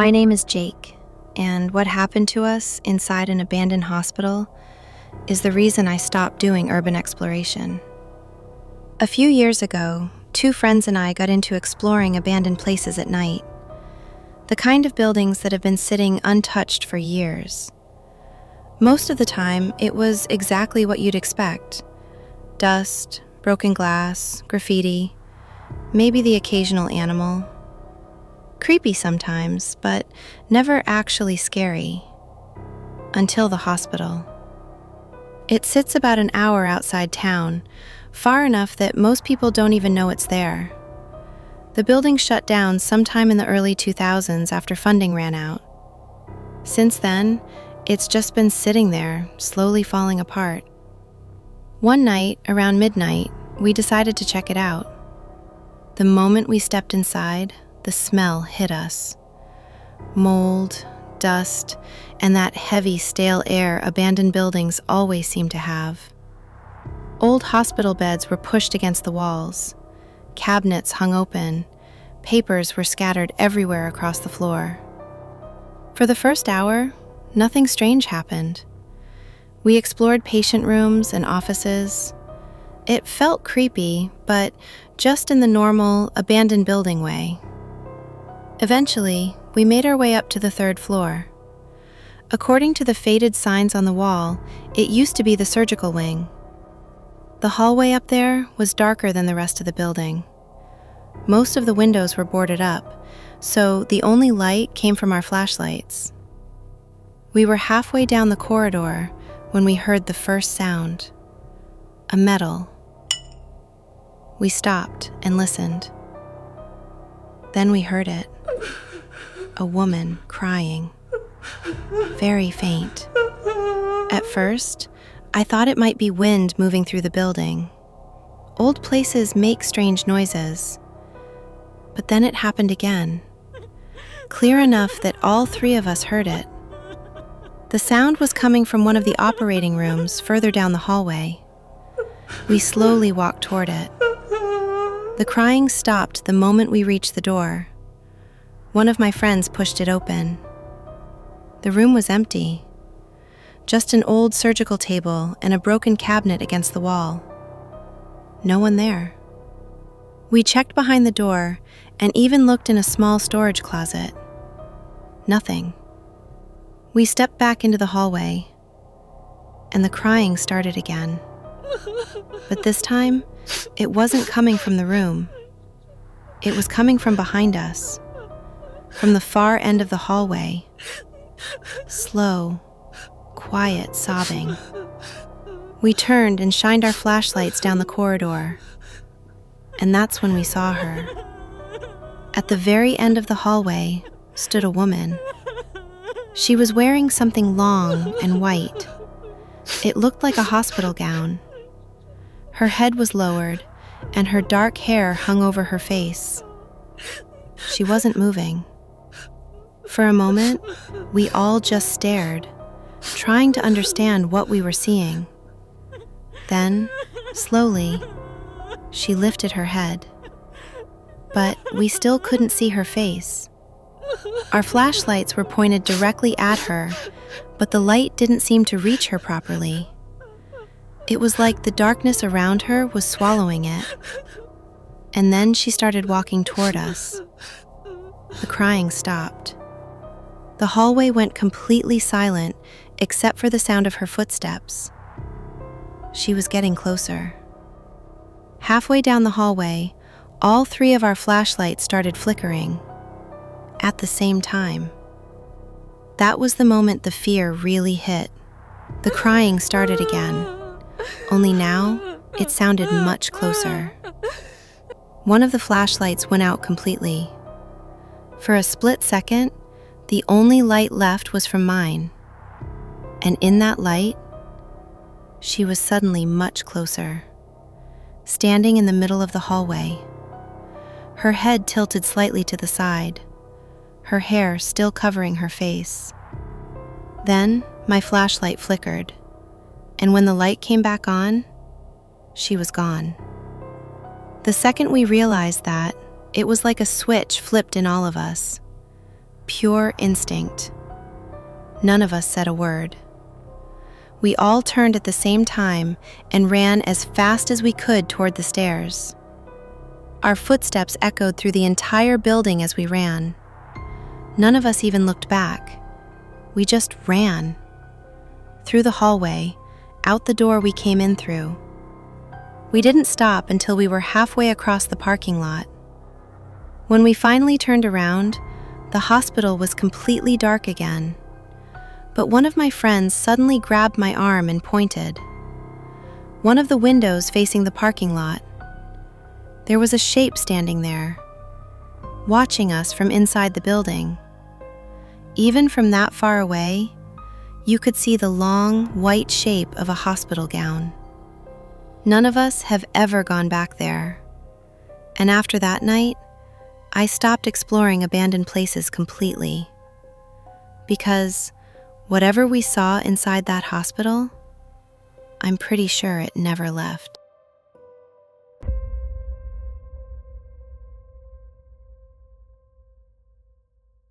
My name is Jake, and what happened to us inside an abandoned hospital is the reason I stopped doing urban exploration. A few years ago, two friends and I got into exploring abandoned places at night, the kind of buildings that have been sitting untouched for years. Most of the time, it was exactly what you'd expect: dust, broken glass, graffiti, maybe the occasional animal. Creepy sometimes, but never actually scary. Until the hospital. It sits about an hour outside town, far enough that most people don't even know it's there. The building shut down sometime in the early 2000s after funding ran out. Since then, it's just been sitting there, slowly falling apart. One night, around midnight, we decided to check it out. The moment we stepped inside, the smell hit us. Mold, dust, and that heavy, stale air abandoned buildings always seem to have. Old hospital beds were pushed against the walls. Cabinets hung open. Papers were scattered everywhere across the floor. For the first hour, nothing strange happened. We explored patient rooms and offices. It felt creepy, but just in the normal, abandoned building way. Eventually, we made our way up to the third floor. According to the faded signs on the wall, it used to be the surgical wing. The hallway up there was darker than the rest of the building. Most of the windows were boarded up, so the only light came from our flashlights. We were halfway down the corridor when we heard the first sound: a metal. We stopped and listened. Then we heard it. A woman crying. Very faint. At first, I thought it might be wind moving through the building. Old places make strange noises. But then it happened again. Clear enough that all three of us heard it. The sound was coming from one of the operating rooms further down the hallway. We slowly walked toward it. The crying stopped the moment we reached the door. One of my friends pushed it open. The room was empty. Just an old surgical table and a broken cabinet against the wall. No one there. We checked behind the door and even looked in a small storage closet. Nothing. We stepped back into the hallway, and the crying started again. But this time, it wasn't coming from the room. It was coming from behind us, from the far end of the hallway. Slow, quiet sobbing. We turned and shined our flashlights down the corridor, and that's when we saw her. At the very end of the hallway stood a woman. She was wearing something long and white. It looked like a hospital gown. Her head was lowered, and her dark hair hung over her face. She wasn't moving. For a moment, we all just stared, trying to understand what we were seeing. Then, slowly, she lifted her head. But we still couldn't see her face. Our flashlights were pointed directly at her, but the light didn't seem to reach her properly. It was like the darkness around her was swallowing it. And then she started walking toward us. The crying stopped. The hallway went completely silent, except for the sound of her footsteps. She was getting closer. Halfway down the hallway, all three of our flashlights started flickering. At the same time. That was the moment the fear really hit. The crying started again, only now it sounded much closer. One of the flashlights went out completely. For a split second, the only light left was from mine. And in that light, she was suddenly much closer, standing in the middle of the hallway. Her head tilted slightly to the side, her hair still covering her face. Then my flashlight flickered, and when the light came back on, she was gone. The second we realized that, it was like a switch flipped in all of us. Pure instinct. None of us said a word. We all turned at the same time and ran as fast as we could toward the stairs. Our footsteps echoed through the entire building as we ran. None of us even looked back. We just ran. Through the hallway, out the door we came in through. We didn't stop until we were halfway across the parking lot. When we finally turned around, the hospital was completely dark again. But one of my friends suddenly grabbed my arm and pointed. One of the windows facing the parking lot. There was a shape standing there, watching us from inside the building. Even from that far away, you could see the long, white shape of a hospital gown. None of us have ever gone back there. And after that night, I stopped exploring abandoned places completely. Because whatever we saw inside that hospital, I'm pretty sure it never left.